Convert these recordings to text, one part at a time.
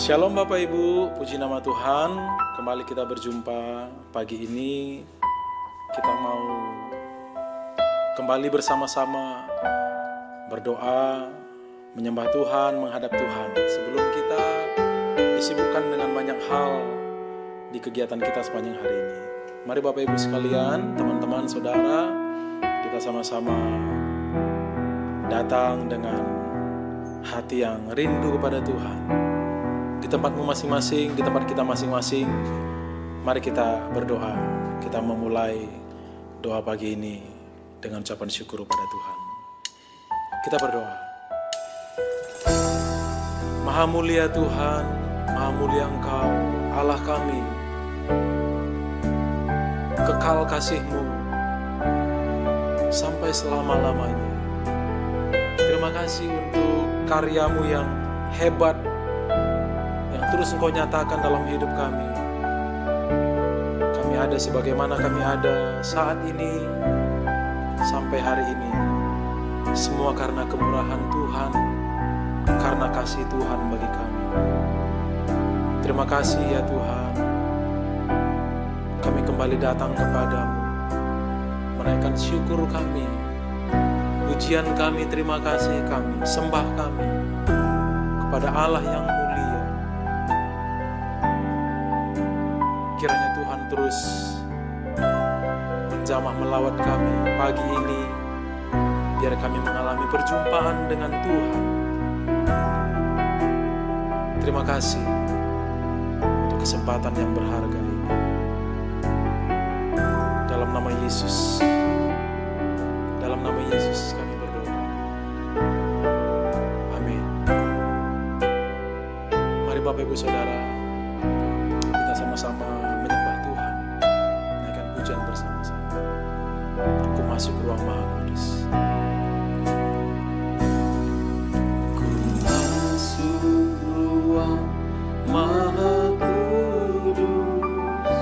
Shalom Bapak Ibu, puji nama Tuhan. Kembali kita berjumpa pagi ini. Kita mau kembali bersama-sama berdoa, menyembah Tuhan, menghadap Tuhan. Sebelum kita disibukkan dengan banyak hal di kegiatan kita sepanjang hari ini. Mari Bapak Ibu sekalian, teman-teman, saudara, kita sama-sama datang dengan hati yang rindu kepada Tuhan. Di tempatmu masing-masing, di tempat kita masing-masing, mari kita berdoa. Kita memulai doa pagi ini dengan ucapan syukur pada Tuhan. Kita berdoa. Maha mulia Tuhan, maha mulia Engkau, Allah kami. Kekal kasih-Mu sampai selama-lamanya. Terima kasih untuk karya-Mu yang hebat, yang terus Engkau nyatakan dalam hidup kami. Kami ada sebagaimana kami ada saat ini, sampai hari ini. Semua karena kemurahan Tuhan, karena kasih Tuhan bagi kami. Terima kasih ya Tuhan. Kami kembali datang kepadamu, menaikkan syukur kami, pujian kami, terima kasih kami, sembah kami kepada Allah yang mulia. Kiranya Tuhan terus menjamah melawat kami pagi ini, biar kami mengalami perjumpaan dengan Tuhan. Terima kasih untuk kesempatan yang berharga ini. Dalam nama Yesus, dalam nama Yesus kami berdoa. Amin. Mari Bapak Ibu Saudara, kita sama-sama menyembah Tuhan, naikkan pujian bersama-sama. Ku masuk ruang Maha Kudus. Ku masuk ruang Maha Kudus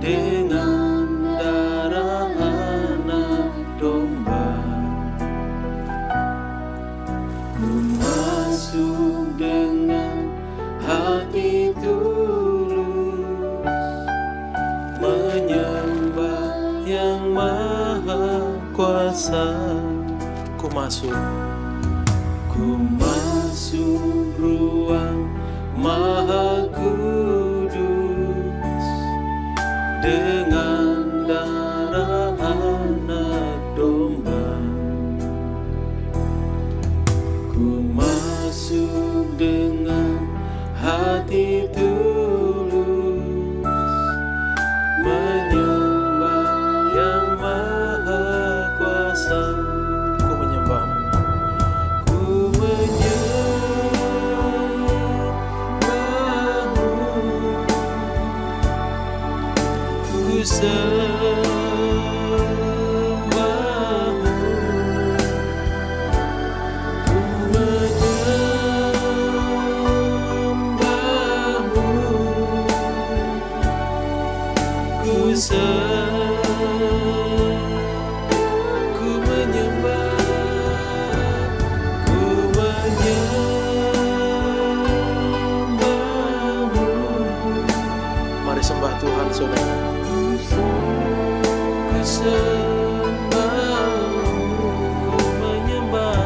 dengan darah anak domba. Ku masuk dengan hati tulus, menyembah yang maha kuasa. Ku masuk ruang Maha Kudus dengan darah anak domba. Ku masuk dengan hati tulus, menyembah yang maha kuasa. Ku menyembah-Mu. Ku menyembah-Mu. Ku sembah-Mu. Ku menyembah-Mu. Ku menyembah, ku menyembah-Mu. Mari sembah Tuhan saudara. Ku sembah-Mu, ku menyembah,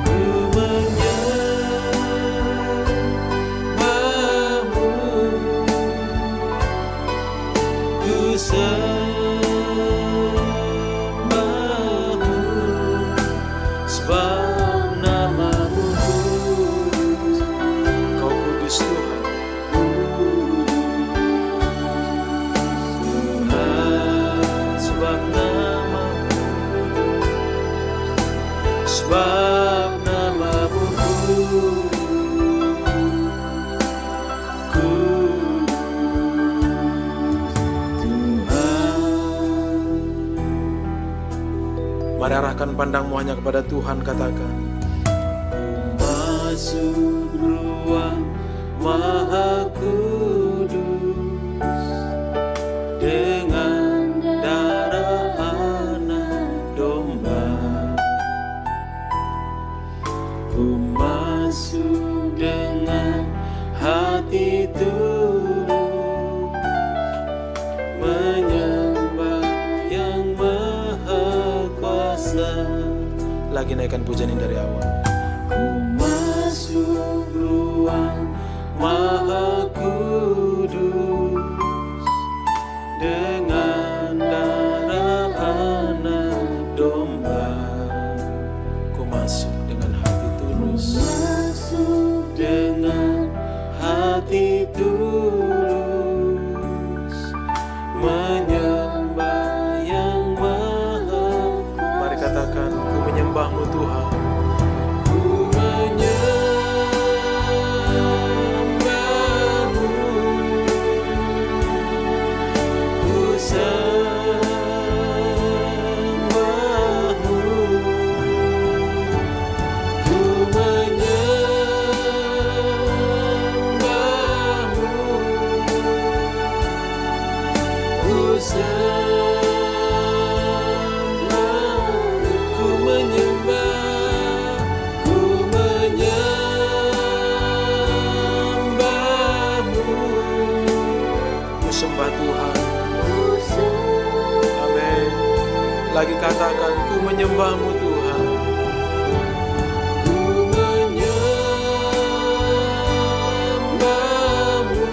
ku menyembah-Mu. Ku sembah-Mu, sebab nama-Mu kudus. Kau kudus Tuhan. Tuhan, sebab nama-Mu kudus. Sebab nama-Mu kudus. Mari arahkan pandangmu hanya kepada Tuhan, katakan. Ku masuk ruang Maha Kudus dengan darah anak domba. Ku masuk dengan hati tulus, menyembah yang maha kuasa. Lagi naikkan pujian ini dari awal. Ku masuk ruang Maha Kudus dengan darah anak domba. Ku masuk dengan hati tulus, dengan hati tulus, menyembah yang maha. Mari katakan, ku menyembahmu Tuhan. Ku menyembahmu, ku sembahmu, ku menyembahmu, ku sembahmu, ku menyembah, ku menyembahmu. Ku sembah Tuhan. Amin. Lagi katakan, ku menyembahmu Tuhan. Ku menyembahmu,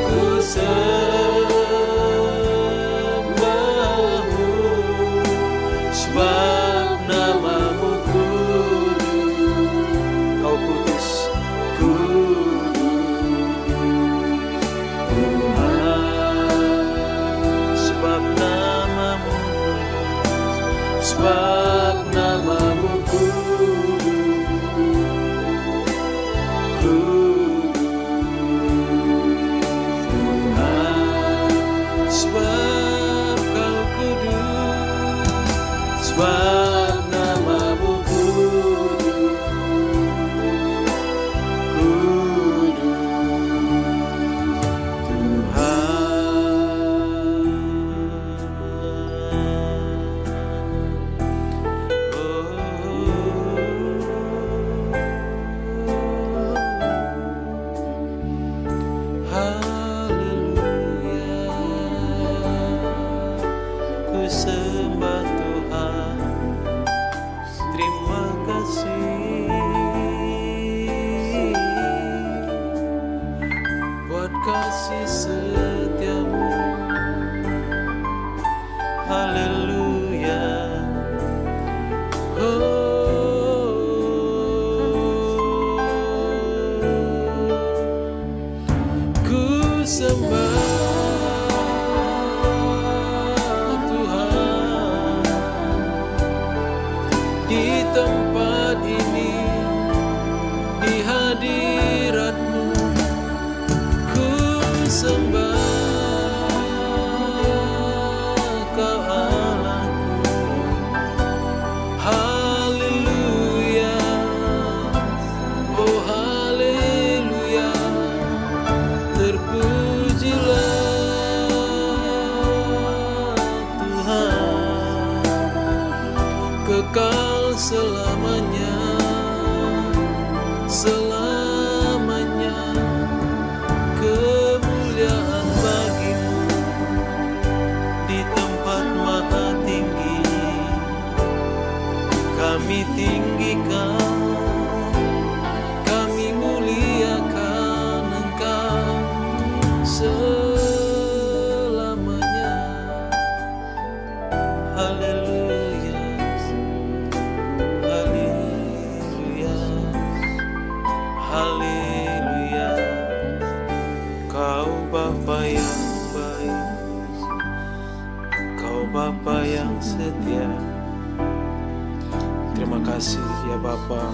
ku sembahmu, sebab namamu kudus, kau kudus, sebab namamu kudus, sebab namamu kudus, Tuhan, sebab kau kudus, sebab namamu kudus, haleluya. Ku sembah Tuhan, terima kasih buat kasih setiamu. Haleluya. Ku sembah Tuhan di tempat ini, di hadirat-Mu. Ku sembah Kau Allahku. Haleluya. Oh haleluya. Terpujilah Tuhan, kekal selamanya, selamanya. Kemuliaan bagi-Mu di tempat maha tinggi. Kami tinggikan, kami muliakan Engkau selamanya. Haleluya, haleluya, haleluya. Kau Bapa yang baik, Kau Bapa yang setia. Terima kasih ya Bapa.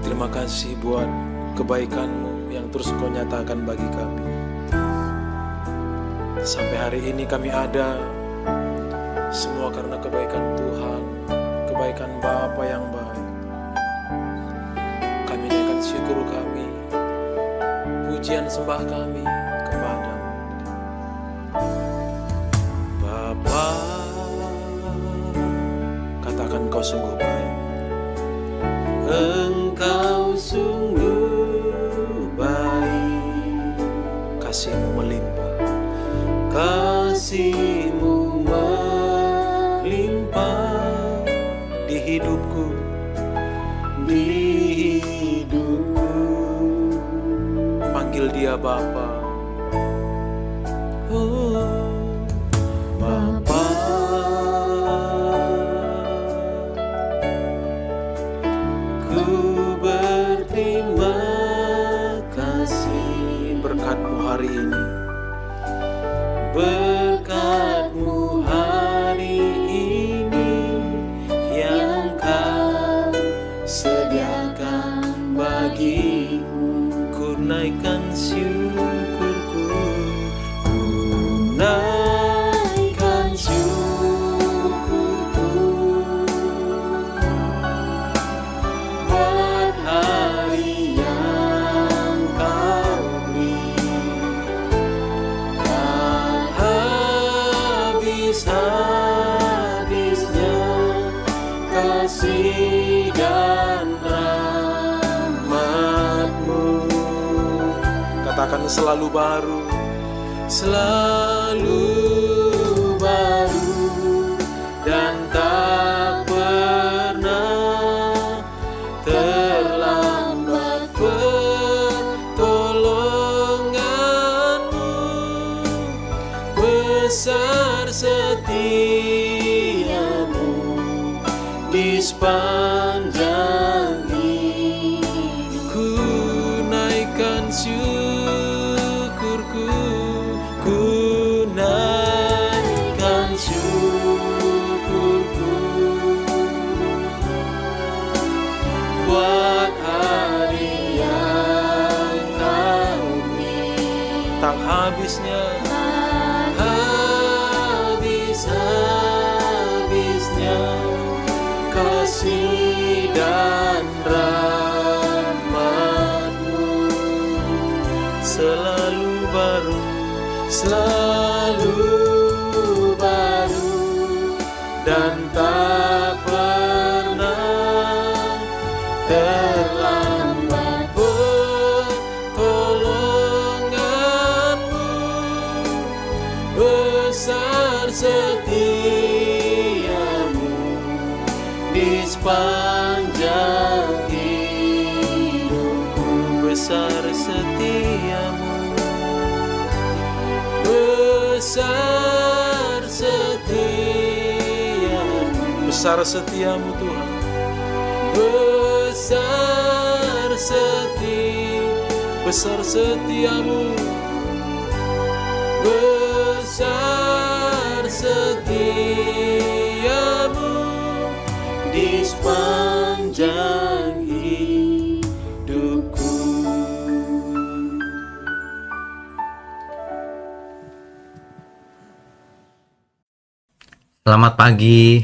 Terima kasih buat kebaikan-Mu yang terus Kau nyatakan bagi kami. Sampai hari ini kami ada, semua karena kebaikan Tuhan, kebaikan Bapa yang baik. Kami naikkan syukur kami, pujian sembah kami kepada-Mu. Bapa, katakan Kau sungguh baik. Engkau sungguh baik, kasih-Mu melimpah, kasih-Mu melimpah di hidupku, di hidupku. Panggil Dia Bapa, habis-habisnya kasih dan rahmat-Mu. Katakan selalu baru, selalu baru, dan tak pernah terlambat pertolongan-Mu. Besar setiamu di sepanjang hidupku. Naikkan syukurku, ku naikkan syukurku buat hari yang Kau beri. Tak habisnya, habis-habisnya kasih dan rahmat-Mu. Selalu baru, selalu baru, dan tak pernah terlambat pertolongan-Mu. Besar setiamu di sepanjang hidupku. Besar setiamu, besar setiamu, besar setiamu Tuhan. Besar setiamu, besar setiamu di sepanjang hidupku. Selamat pagi,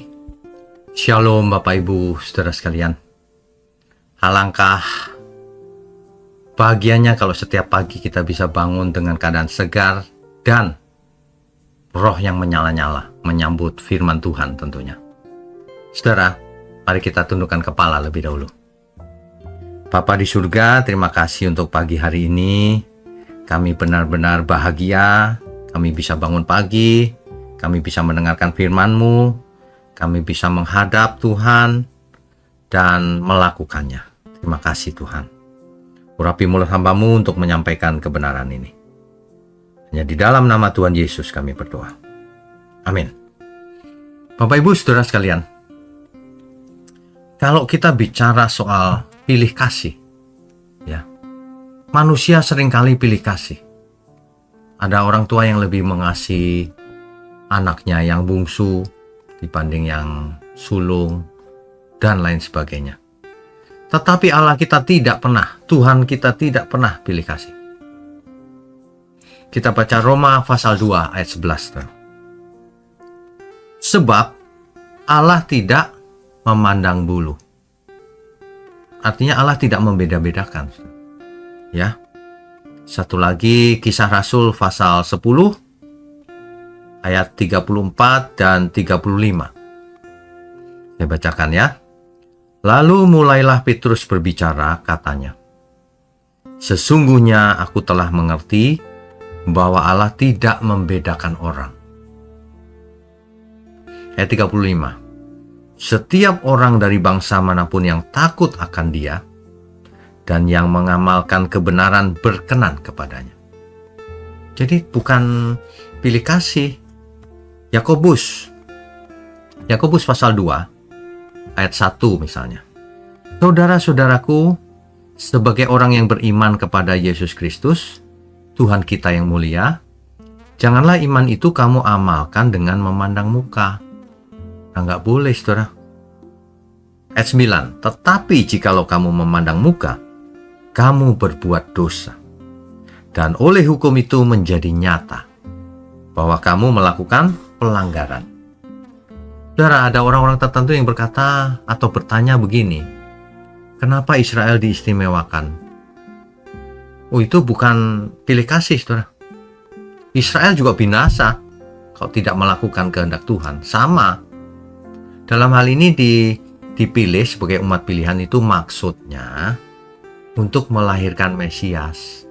Shalom Bapak Ibu Saudara sekalian. Alangkah bahagianya kalau setiap pagi kita bisa bangun dengan keadaan segar dan roh yang menyala-nyala menyambut firman Tuhan tentunya. Saudara, mari kita tundukkan kepala lebih dahulu. Bapa di surga, terima kasih untuk pagi hari ini. Kami benar-benar bahagia, kami bisa bangun pagi, kami bisa mendengarkan firman-Mu, kami bisa menghadap Tuhan dan melakukannya. Terima kasih Tuhan. Urapi mulut hamba-Mu untuk menyampaikan kebenaran ini. Hanya di dalam nama Tuhan Yesus kami berdoa. Amin. Bapak Ibu Saudara sekalian, kalau kita bicara soal pilih kasih, ya, manusia seringkali pilih kasih. Ada orang tua yang lebih mengasihi anaknya yang bungsu dibanding yang sulung dan lain sebagainya. Tetapi Allah kita tidak pernah, Tuhan kita tidak pernah pilih kasih. Kita baca Roma pasal 2 ayat 11. Sebab Allah tidak memandang bulu. Artinya Allah tidak membeda-bedakan. Ya. Satu lagi Kisah Rasul pasal 10 ayat 34 dan 35. Saya bacakan ya. Lalu mulailah Petrus berbicara, katanya, sesungguhnya aku telah mengerti bahwa Allah tidak membedakan orang. Ayat 35. Setiap orang dari bangsa manapun yang takut akan Dia dan yang mengamalkan kebenaran berkenan kepadanya. Jadi bukan pilih kasih. Yakobus pasal 2 ayat 1 misalnya. Saudara-saudaraku, sebagai orang yang beriman kepada Yesus Kristus, Tuhan kita yang mulia, janganlah iman itu kamu amalkan dengan memandang muka. Nggak boleh, saudara. Ayat 9, tetapi jikalau kamu memandang muka, kamu berbuat dosa. Dan oleh hukum itu menjadi nyata bahwa kamu melakukan pelanggaran. Saudara, ada orang-orang tertentu yang berkata atau bertanya begini, kenapa Israel diistimewakan? Oh, itu bukan pilih kasih, saudara. Israel juga binasa kalau tidak melakukan kehendak Tuhan. Sama. Dalam hal ini dipilih sebagai umat pilihan itu maksudnya untuk melahirkan Mesias.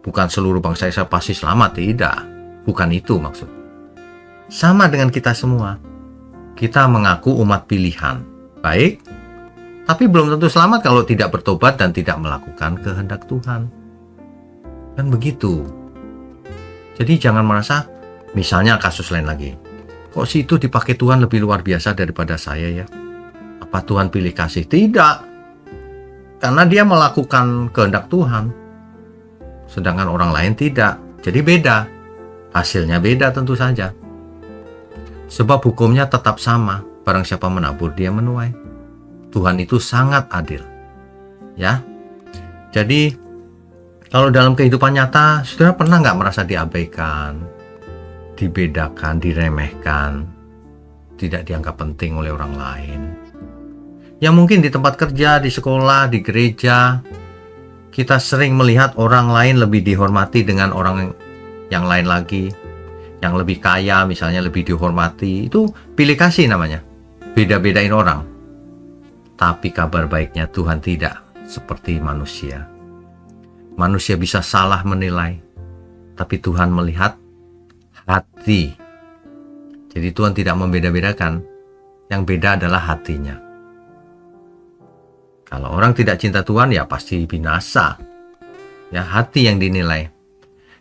Bukan seluruh bangsa Israel pasti selamat, tidak. Bukan itu maksud. Sama dengan kita semua. Kita mengaku umat pilihan. Baik, tapi belum tentu selamat kalau tidak bertobat dan tidak melakukan kehendak Tuhan. Kan begitu. Jadi jangan merasa, misalnya kasus lain lagi. Kok si itu dipakai Tuhan lebih luar biasa daripada saya ya? Apa Tuhan pilih kasih? Tidak. Karena dia melakukan kehendak Tuhan. Sedangkan orang lain tidak. Jadi beda. Hasilnya beda tentu saja. Sebab hukumnya tetap sama. Barang siapa menabur, dia menuai. Tuhan itu sangat adil. Ya. Jadi, kalau dalam kehidupan nyata, saudara pernah nggak merasa diabaikan, dibedakan, diremehkan, tidak dianggap penting oleh orang lain? Ya mungkin di tempat kerja, di sekolah, di gereja, kita sering melihat orang lain lebih dihormati dengan orang yang lain lagi. Yang lebih kaya misalnya lebih dihormati. Itu pilih kasih namanya. Beda-bedain orang. Tapi kabar baiknya Tuhan tidak seperti manusia. Manusia bisa salah menilai. Tapi Tuhan melihat hati. Jadi Tuhan tidak membeda-bedakan. Yang beda adalah hatinya. Kalau orang tidak cinta Tuhan ya pasti binasa. Ya, hati yang dinilai.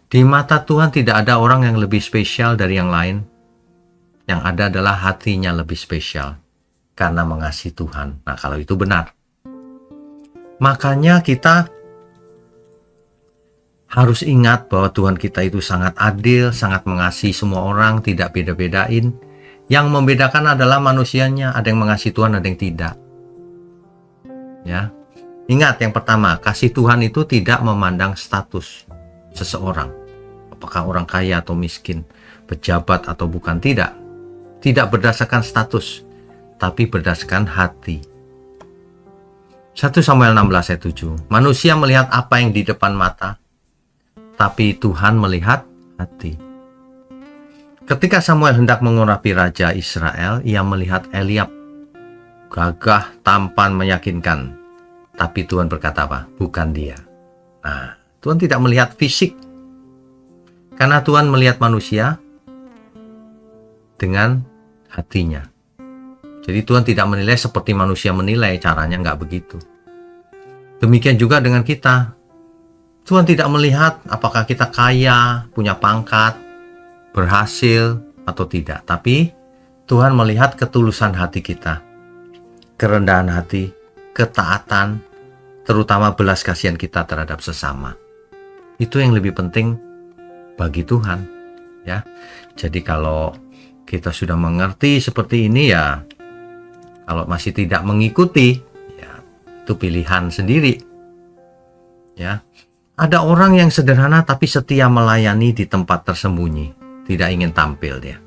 Di mata Tuhan tidak ada orang yang lebih spesial dari yang lain. Yang ada adalah hatinya lebih spesial karena mengasihi Tuhan. Nah, kalau itu benar. Makanya kita harus ingat bahwa Tuhan kita itu sangat adil, sangat mengasihi semua orang, tidak beda-bedain. Yang membedakan adalah manusianya, ada yang mengasihi Tuhan, ada yang tidak. Ya. Ingat yang pertama, kasih Tuhan itu tidak memandang status seseorang. Apakah orang kaya atau miskin, pejabat atau bukan, tidak. Tidak berdasarkan status, tapi berdasarkan hati. 1 Samuel 16 ayat 7. Manusia melihat apa yang di depan mata, tapi Tuhan melihat hati. Ketika Samuel hendak mengurapi raja Israel, ia melihat Eliab, gagah, tampan, meyakinkan. Tapi Tuhan berkata apa? Bukan dia. Nah, Tuhan tidak melihat fisik. Karena Tuhan melihat manusia dengan hatinya. Jadi Tuhan tidak menilai seperti manusia menilai, caranya nggak begitu. Demikian juga dengan kita. Tuhan tidak melihat apakah kita kaya, punya pangkat, berhasil atau tidak. Tapi Tuhan melihat ketulusan hati kita, kerendahan hati, ketaatan, terutama belas kasihan kita terhadap sesama. Itu yang lebih penting bagi Tuhan, ya. Jadi kalau kita sudah mengerti seperti ini ya, kalau masih tidak mengikuti, ya itu pilihan sendiri. Ya. Ada orang yang sederhana tapi setia melayani di tempat tersembunyi, tidak ingin tampil dia.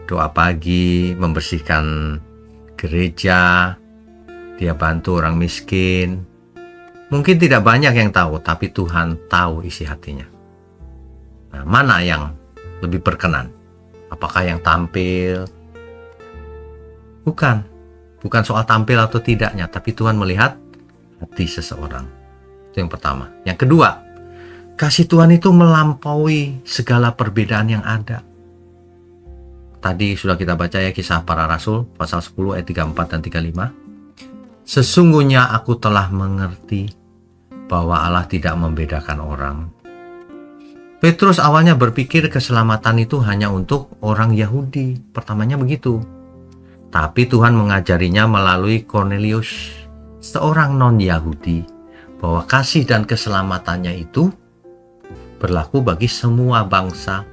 Doa pagi, membersihkan gereja, dia bantu orang miskin. Mungkin tidak banyak yang tahu, tapi Tuhan tahu isi hatinya. Nah, mana yang lebih berkenan? Apakah yang tampil? Bukan soal tampil atau tidaknya, tapi Tuhan melihat hati seseorang. Itu yang pertama. Yang kedua, kasih Tuhan itu melampaui segala perbedaan yang ada. Tadi sudah kita baca ya Kisah Para Rasul pasal 10 ayat 34 dan 35. Sesungguhnya aku telah mengerti bahwa Allah tidak membedakan orang. Petrus awalnya berpikir keselamatan itu hanya untuk orang Yahudi. Pertamanya begitu. Tapi Tuhan mengajarinya melalui Cornelius, seorang non-Yahudi, bahwa kasih dan keselamatannya itu berlaku bagi semua bangsa.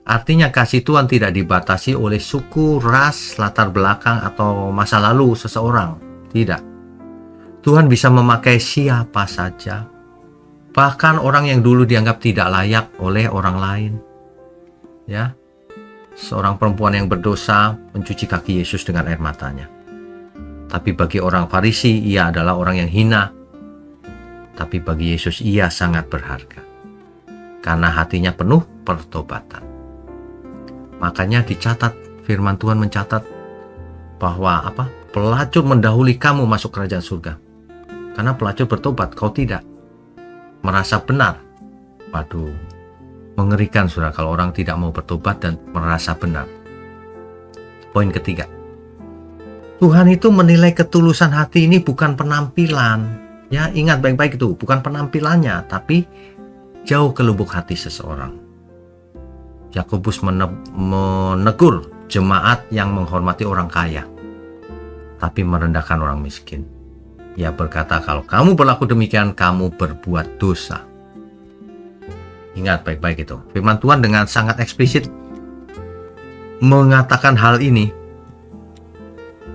Artinya kasih Tuhan tidak dibatasi oleh suku, ras, latar belakang, atau masa lalu seseorang. Tidak. Tuhan bisa memakai siapa saja. Bahkan orang yang dulu dianggap tidak layak oleh orang lain. Ya. Seorang perempuan yang berdosa mencuci kaki Yesus dengan air matanya. Tapi bagi orang Farisi, ia adalah orang yang hina. Tapi bagi Yesus, ia sangat berharga. Karena hatinya penuh pertobatan. Makanya dicatat, firman Tuhan mencatat bahwa pelacur mendahului kamu masuk kerajaan surga. Karena pelacur bertobat, kau tidak. Merasa benar. Waduh, mengerikan saudara kalau orang tidak mau bertobat dan merasa benar. Poin ketiga, Tuhan itu menilai ketulusan hati ini bukan penampilan. Ya, ingat baik-baik itu, bukan penampilannya, tapi jauh ke lubuk hati seseorang. Yakobus menegur jemaat yang menghormati orang kaya, tapi merendahkan orang miskin. Ia berkata, kalau kamu berlaku demikian, kamu berbuat dosa. Ingat baik-baik itu. Firman Tuhan dengan sangat eksplisit mengatakan hal ini.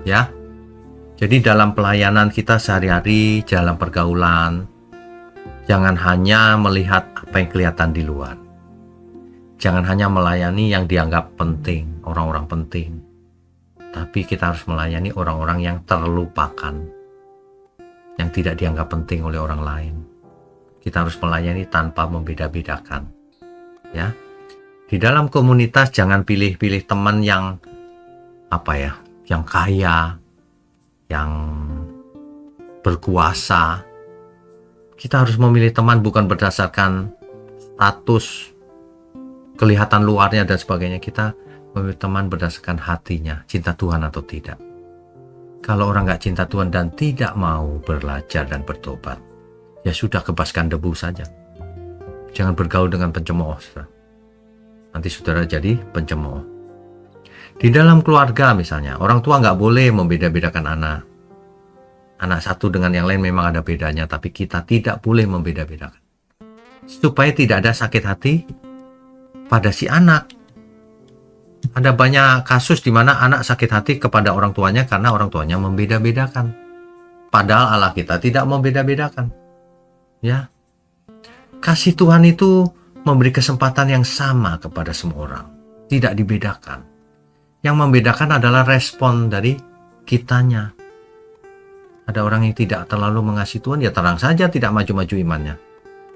Ya. Jadi dalam pelayanan kita sehari-hari, dalam pergaulan, jangan hanya melihat apa yang kelihatan di luar. Jangan hanya melayani yang dianggap penting, orang-orang penting. Tapi kita harus melayani orang-orang yang terlupakan, yang tidak dianggap penting oleh orang lain. Kita harus melayani tanpa membeda-bedakan. Ya. Di dalam komunitas jangan pilih-pilih teman yang yang kaya, yang berkuasa. Kita harus memilih teman bukan berdasarkan status, kelihatan luarnya dan sebagainya. Kita memilih teman berdasarkan hatinya, cinta Tuhan atau tidak. Kalau orang gak cinta Tuhan dan tidak mau belajar dan bertobat, ya sudah, kebaskan debu saja. Jangan bergaul dengan pencemooh, saudara. Nanti saudara jadi pencemooh. Di dalam keluarga misalnya, orang tua gak boleh membeda-bedakan anak. Anak satu dengan yang lain memang ada bedanya, tapi kita tidak boleh membeda-bedakan. Supaya tidak ada sakit hati pada si anak. Ada banyak kasus di mana anak sakit hati kepada orang tuanya karena orang tuanya membeda-bedakan. Padahal Allah kita tidak membeda-bedakan. Ya. Kasih Tuhan itu memberi kesempatan yang sama kepada semua orang, tidak dibedakan. Yang membedakan adalah respon dari kitanya. Ada orang yang tidak terlalu mengasihi Tuhan, ya terang saja tidak maju-maju imannya.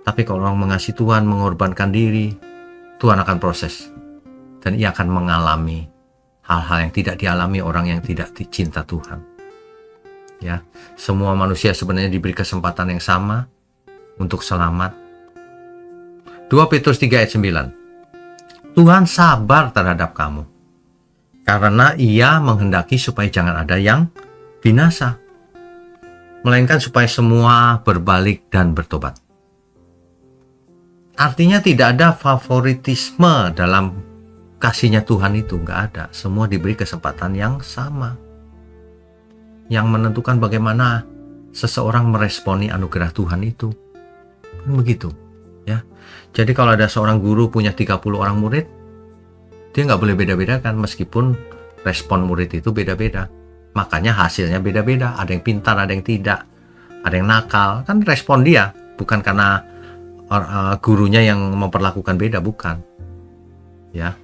Tapi kalau orang mengasihi Tuhan, mengorbankan diri, Tuhan akan proses. Dan ia akan mengalami hal-hal yang tidak dialami orang yang tidak dicinta Tuhan. Ya, semua manusia sebenarnya diberi kesempatan yang sama untuk selamat. 2 Petrus 3 ayat 9. Tuhan sabar terhadap kamu, karena ia menghendaki supaya jangan ada yang binasa, melainkan supaya semua berbalik dan bertobat. Artinya tidak ada favoritisme dalam kasihnya Tuhan itu, nggak ada. Semua diberi kesempatan yang sama, yang menentukan bagaimana seseorang meresponi anugerah Tuhan itu. Kan begitu, ya. Jadi kalau ada seorang guru punya 30 orang murid, dia nggak boleh beda-bedakan meskipun respon murid itu beda-beda. Makanya hasilnya beda-beda. Ada yang pintar, ada yang tidak, ada yang nakal. Kan respon dia, bukan karena gurunya yang memperlakukan beda, bukan. Ya.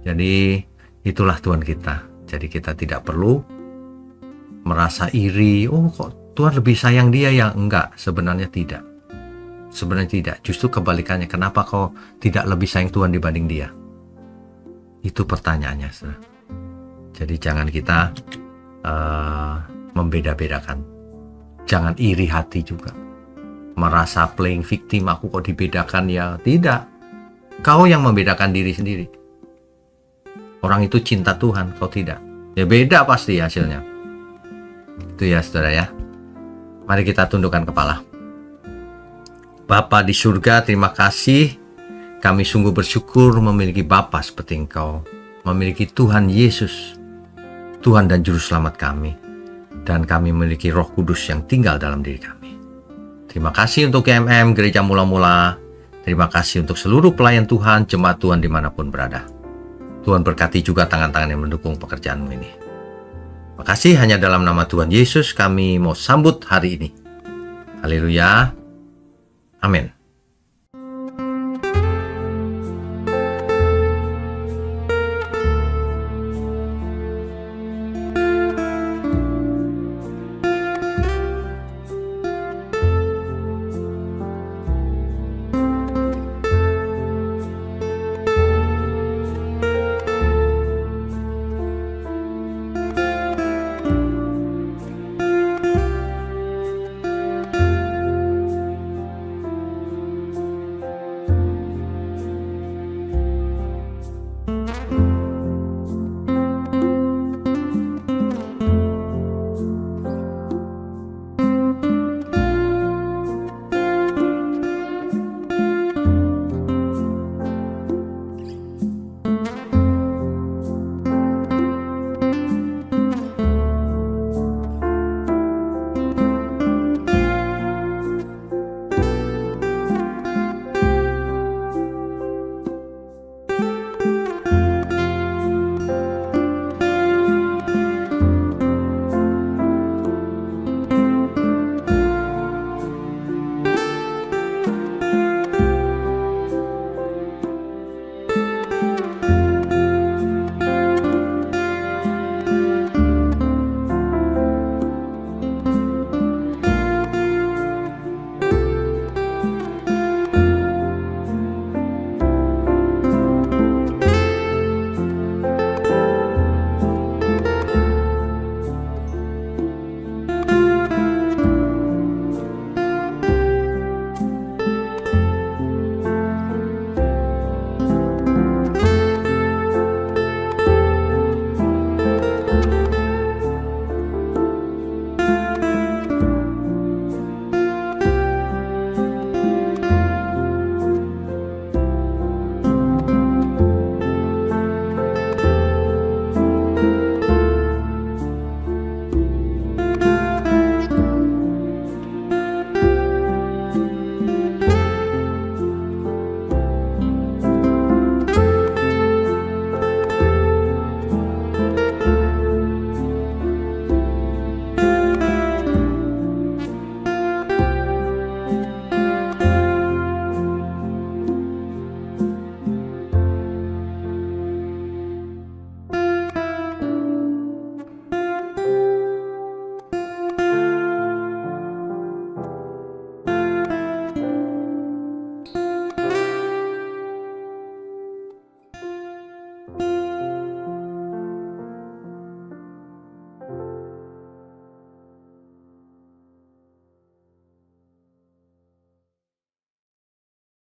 Jadi itulah Tuhan kita. Jadi kita tidak perlu merasa iri. Oh, kok Tuhan lebih sayang dia ya? Enggak, sebenarnya tidak. Sebenarnya tidak. Justru kebalikannya. Kenapa kau tidak lebih sayang Tuhan dibanding dia? Itu pertanyaannya, saudara. Jadi jangan kita membeda-bedakan. Jangan iri hati juga. Merasa playing victim, aku kok dibedakan ya? Tidak. Kau yang membedakan diri sendiri. Orang itu cinta Tuhan, kau tidak. Ya beda pasti hasilnya. Itu ya saudara ya. Mari kita tundukkan kepala. Bapa di surga, terima kasih. Kami sungguh bersyukur memiliki Bapa seperti Engkau. Memiliki Tuhan Yesus, Tuhan dan Juru Selamat kami. Dan kami memiliki Roh Kudus yang tinggal dalam diri kami. Terima kasih untuk GMM, Gereja Mula-Mula. Terima kasih untuk seluruh pelayan Tuhan, jemaat Tuhan dimanapun berada. Tuhan berkati juga tangan-tangan yang mendukung pekerjaanmu ini. Terima kasih, hanya dalam nama Tuhan Yesus kami mau sambut hari ini. Haleluya. Amin.